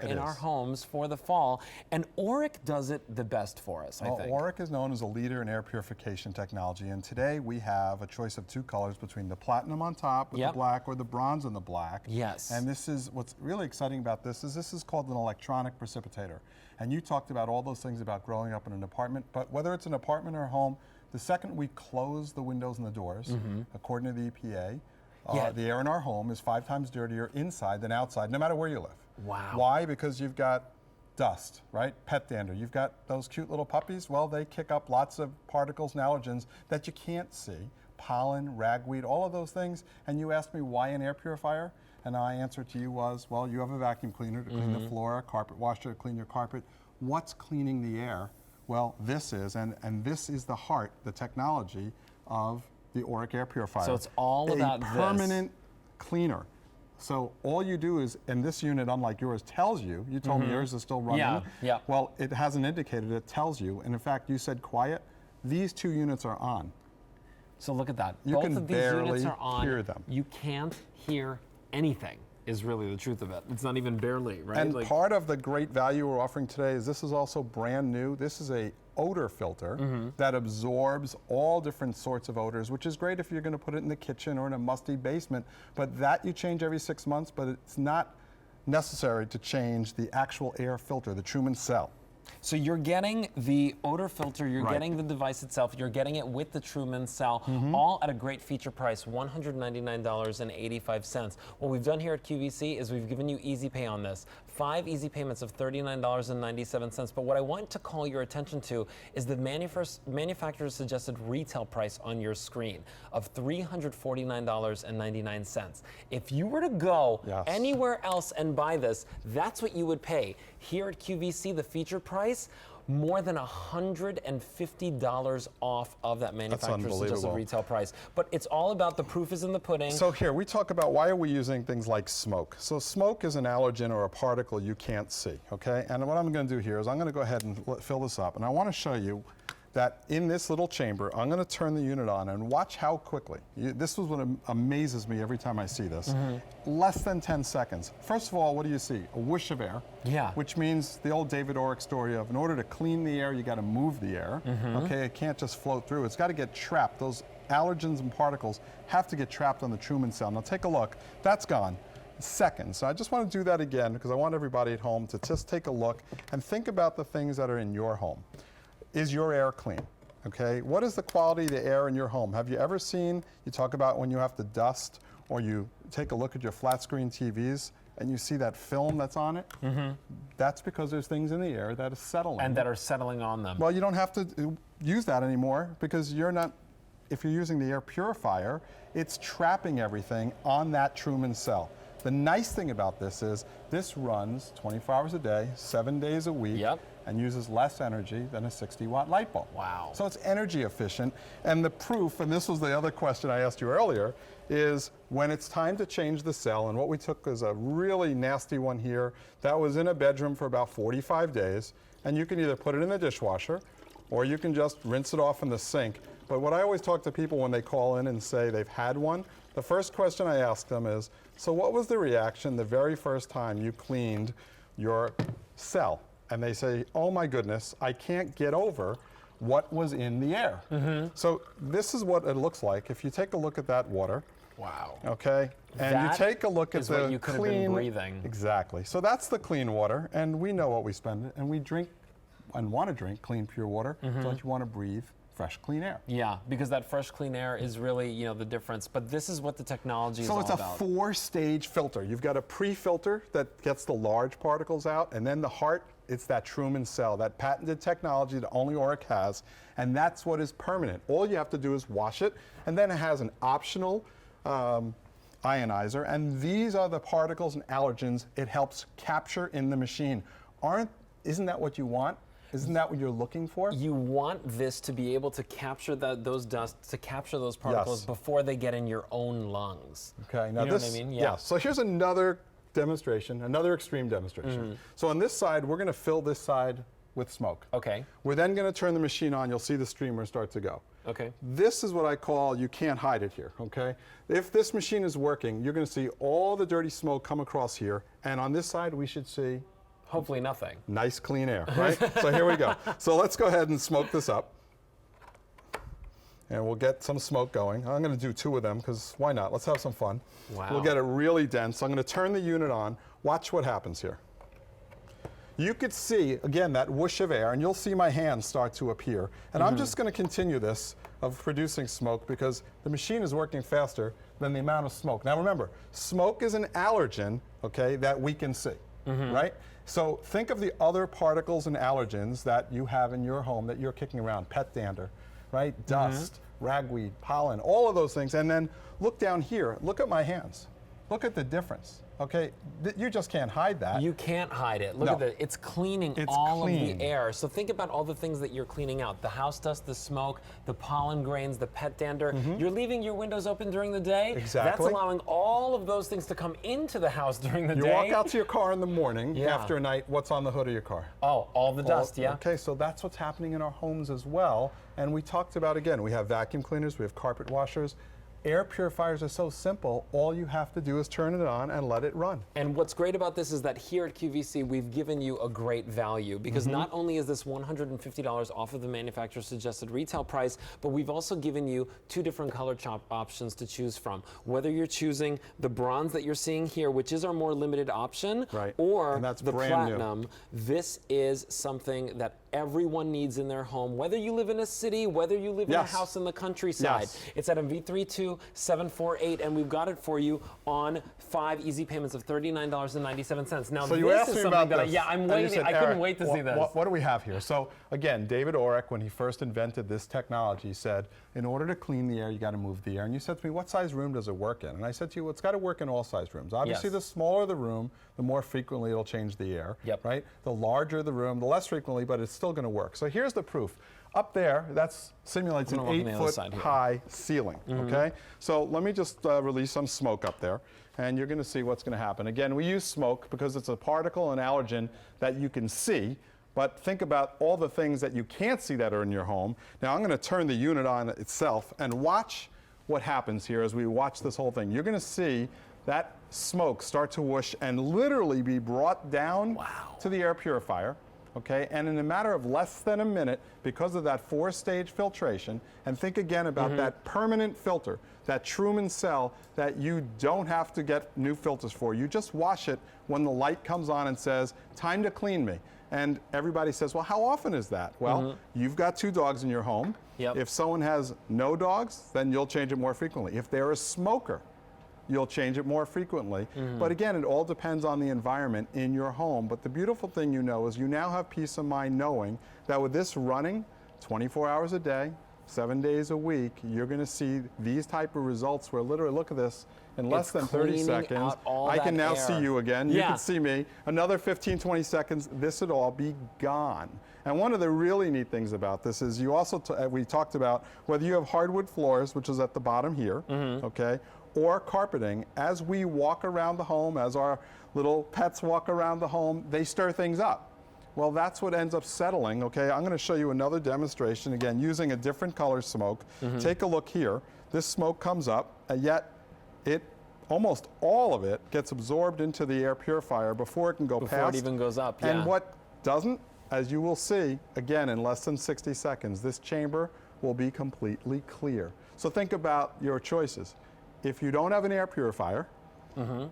in our homes for the fall, and Oreck does it the best for us, I think. Oreck is known as a leader in air purification technology, and today we have a choice of two colors between the platinum on top with the black or the bronze on the black. Yes. And this is, what's really exciting about this is called an electronic precipitator. And you talked about all those things about growing up in an apartment, but whether it's an apartment or a home, the second we close the windows and the doors, according to the EPA, the air in our home is 5 times dirtier inside than outside, no matter where you live. Wow. Why? Because you've got dust, right? Pet dander. You've got those cute little puppies. Well, they kick up lots of particles and allergens that you can't see. Pollen, ragweed, all of those things. And you asked me why an air purifier? And my answer to you was, well, you have a vacuum cleaner to clean the floor, a carpet washer to clean your carpet. What's cleaning the air? Well, this is, and this is the heart, the technology of the Oreck air purifier. So it's all about a permanent cleaner. So all you do is, and this unit, unlike yours, tells you, you told me yours is still running. Yeah. Well, it hasn't indicated, it tells you. And in fact, you said quiet. These 2 units are on. So look at that. You Both can of these barely units are on. hear them. You can't hear anything, is really the truth of it. It's not even barely, right? And part of the great value we're offering today is this is also brand new. This is a odor filter that absorbs all different sorts of odors, which is great if you're going to put it in the kitchen or in a musty basement, but that you change every 6 months, but it's not necessary to change the actual air filter, the Truman cell. So you're getting the odor filter, you're getting the device itself, you're getting it with the Truman cell, all at a great feature price, $199.85. What we've done here at QVC is we've given you easy pay on this. 5 easy payments of $39.97. But what I want to call your attention to is the manufacturer's suggested retail price on your screen of $349.99. If you were to go anywhere else and buy this, that's what you would pay. Here at QVC, the feature price, more than $150 off of that manufacturer's suggested retail price. But it's all about the proof is in the pudding. So here, we talk about why are we using things like smoke. So smoke is an allergen or a particle you can't see, okay? And what I'm going to do here is I'm going to go ahead and fill this up. And I want to show you that in this little chamber, I'm going to turn the unit on and watch how quickly. This is what amazes me every time I see this. Less than 10 seconds. First of all, what do you see? A whoosh of air, which means the old David Oreck story of in order to clean the air, you got to move the air. Okay, it can't just float through. It's got to get trapped. Those allergens and particles have to get trapped on the Truman cell. Now take a look. That's gone. Seconds. So I just want to do that again because I want everybody at home to just take a look and think about the things that are in your home. Is your air clean? Okay, what is the quality of the air in your home? Have you ever seen, you talk about when you have to dust or you take a look at your flat screen TVs and you see that film that's on it? That's because there's things in the air that are settling. And that are settling on them. Well, you don't have to use that anymore because you're not, if you're using the air purifier, it's trapping everything on that Truman cell. The nice thing about this is this runs 24 hours a day, 7 days a week, and uses less energy than a 60-watt light bulb. Wow. So it's energy efficient. And the proof, and this was the other question I asked you earlier, is when it's time to change the cell, and what we took was a really nasty one here that was in a bedroom for about 45 days, and you can either put it in the dishwasher or you can just rinse it off in the sink. But what I always talk to people when they call in and say they've had one, the first question I ask them is, so what was the reaction the very first time you cleaned your cell? And they say, oh my goodness, I can't get over what was in the air. So this is what it looks like. If you take a look at that water. Wow. Okay. And you take a look at the what you could clean. Have been breathing. Exactly. So that's the clean water, and we know what we spend, and we drink and want to drink clean, pure water. Don't you want to breathe fresh, clean air? Yeah, because that fresh, clean air is really, you know, the difference. But this is what the technology is all about. So it's a 4-stage filter. You've got a pre-filter that gets the large particles out, and then the heart, it's that Truman cell, that patented technology that only Oreck has, and that's what is permanent. All you have to do is wash it, and then it has an optional ionizer, and these are the particles and allergens it helps capture in the machine. Isn't that what you want? Isn't that what you're looking for? You want this to be able to capture those dust, to capture those particles before they get in your own lungs. Okay, now you know what I mean? Yeah. So here's another demonstration, another extreme demonstration. So on this side, we're going to fill this side with smoke. Okay. We're then going to turn the machine on. You'll see the streamer start to go. Okay. This is what I call, you can't hide it here, okay? If this machine is working, you're going to see all the dirty smoke come across here, and on this side, we should see Hopefully nothing. Nice clean air, right? So here we go. So let's go ahead and smoke this up. And we'll get some smoke going. I'm going to do 2 of them because why not? Let's have some fun. Wow. We'll get it really dense. I'm going to turn the unit on. Watch what happens here. You could see, again, that whoosh of air, and you'll see my hands start to appear. And I'm just going to continue this of producing smoke because the machine is working faster than the amount of smoke. Now remember, smoke is an allergen, okay, that we can see, right? So think of the other particles and allergens that you have in your home that you're kicking around, pet dander, right? Dust, ragweed, pollen, all of those things. And then look down here, look at my hands. Look at the difference, okay? You just can't hide that. You can't hide it. Look at that. It's cleaning of the air. So think about all the things that you're cleaning out. The house dust, the smoke, the pollen grains, the pet dander. You're leaving your windows open during the day. Exactly. That's allowing all of those things to come into the house during the day. You walk out to your car in the morning after a night, what's on the hood of your car? Oh, all the dust, yeah. Okay, so that's what's happening in our homes as well. And we talked about, again, we have vacuum cleaners, we have carpet washers. Air purifiers are so simple, all you have to do is turn it on and let it run. And what's great about this is that here at QVC, we've given you a great value because not only is this $150 off of the manufacturer's suggested retail price, but we've also given you 2 different color options to choose from. Whether you're choosing the bronze that you're seeing here, which is our more limited option, or the platinum, this is something that everyone needs in their home, whether you live in a city, whether you live in a house in the countryside. It's at a V32748, and we've got it for you on 5 easy payments of $39.97. Now, so you this asked is me something about that this. I'm waiting. Said, I couldn't wait to see this. What do we have here? So again, David Oreck, when he first invented this technology, said, in order to clean the air, you got to move the air. And you said to me, what size room does it work in? And I said to you, well, it's got to work in all size rooms. Obviously, the smaller the room, the more frequently it'll change the air, right? The larger the room, the less frequently, but it's still going to work. So here's the proof. Up there, that simulates an 8-foot high ceiling, okay? So let me just release some smoke up there, and you're going to see what's going to happen. Again, we use smoke because it's a particle and allergen that you can see, but think about all the things that you can't see that are in your home. Now I'm going to turn the unit on itself and watch what happens here as we watch this whole thing. You're going to see that smoke start to whoosh and literally be brought down to the air purifier. Okay, and in a matter of less than a minute, because of that 4-stage filtration, and think again about that permanent filter, that Truman cell that you don't have to get new filters for. You just wash it when the light comes on and says, time to clean me. And everybody says, well, how often is that? Well, you've got 2 dogs in your home. If someone has no dogs, then you'll change it more frequently. If they're a smoker, you'll change it more frequently. But again, it all depends on the environment in your home. But the beautiful thing you know is you now have peace of mind knowing that with this running 24 hours a day, 7 days a week, you're going to see these type of results where literally, look at this, in less than 30 seconds, I can now see you again. You can see me. Another 15, 20 seconds, this would all be gone. And one of the really neat things about this is you also, we talked about whether you have hardwood floors, which is at the bottom here, okay, or carpeting. As we walk around the home, as our little pets walk around the home, they stir things up. Well, that's what ends up settling, okay? I'm gonna show you another demonstration, again, using a different color smoke. Take a look here. This smoke comes up, and yet almost all of it gets absorbed into the air purifier before it can go past. Before it even goes up, And what doesn't, as you will see, again, in less than 60 seconds, this chamber will be completely clear. So think about your choices. If you don't have an air purifier,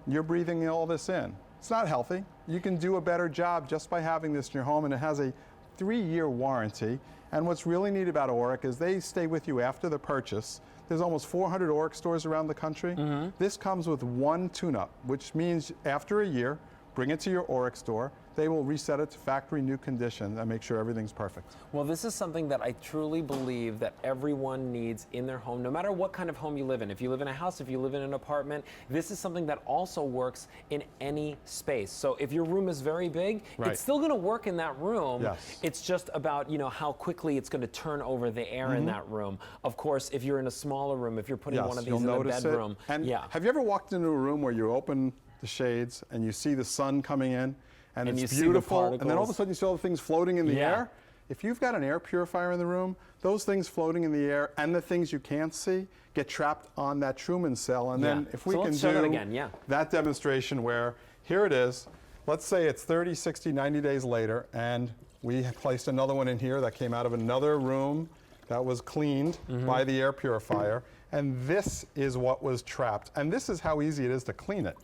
you're breathing all this in. It's not healthy. You can do a better job just by having this in your home, and it has a 3-year warranty. And what's really neat about Oreck is they stay with you after the purchase. There's almost 400 Oreck stores around the country. This comes with 1 tune-up, which means after a year, bring it to your Oreck store. They will reset it to factory new condition and make sure everything's perfect. Well, this is something that I truly believe that everyone needs in their home, no matter what kind of home you live in. If you live in a house, if you live in an apartment, this is something that also works in any space. So if your room is very big, it's still going to work in that room. It's just about, you know, how quickly it's going to turn over the air in that room. Of course, if you're in a smaller room, if you're putting one of these in the bedroom. And have you ever walked into a room where you open the shades and you see the sun coming in? And it's beautiful, and then all of a sudden you see all the things floating in the air. If you've got an air purifier in the room, those things floating in the air and the things you can't see get trapped on that Truman cell. And then if we can do that again, that demonstration where here it is, let's say it's 30, 60, 90 days later, and we placed another one in here that came out of another room that was cleaned by the air purifier, and this is what was trapped. And this is how easy it is to clean it.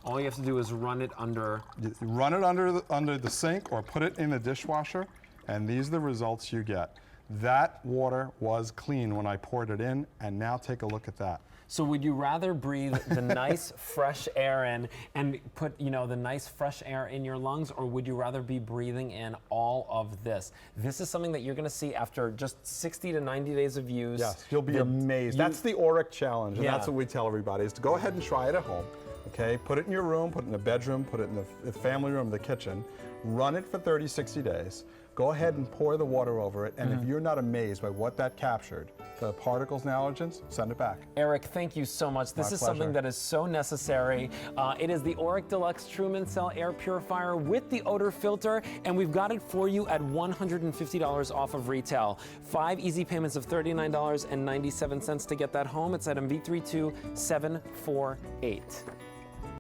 All you have to do is run it under. You run it under the sink or put it in the dishwasher, and these are the results you get. That water was clean when I poured it in, and now take a look at that. So would you rather breathe the nice fresh air in and put, the nice fresh air in your lungs, or would you rather be breathing in all of this? This is something that you're going to see after just 60 to 90 days of use. Yes, you'll be amazed. That's the Oreck challenge, and Yeah. that's what we tell everybody, is to go ahead and try it at home. Okay, put it in your room, put it in the bedroom, put it in the family room, the kitchen. Run it for 30, 60 days. Go ahead and pour the water over it, and if you're not amazed by what that captured, the particles and allergens, send it back. Eric, thank you so much. This is something that is so necessary. It is the Oreck Deluxe Truman Cell Air Purifier with the odor filter, and we've got it for you at $150 off of retail. 5 easy payments of $39.97 to get that home. It's item V32748.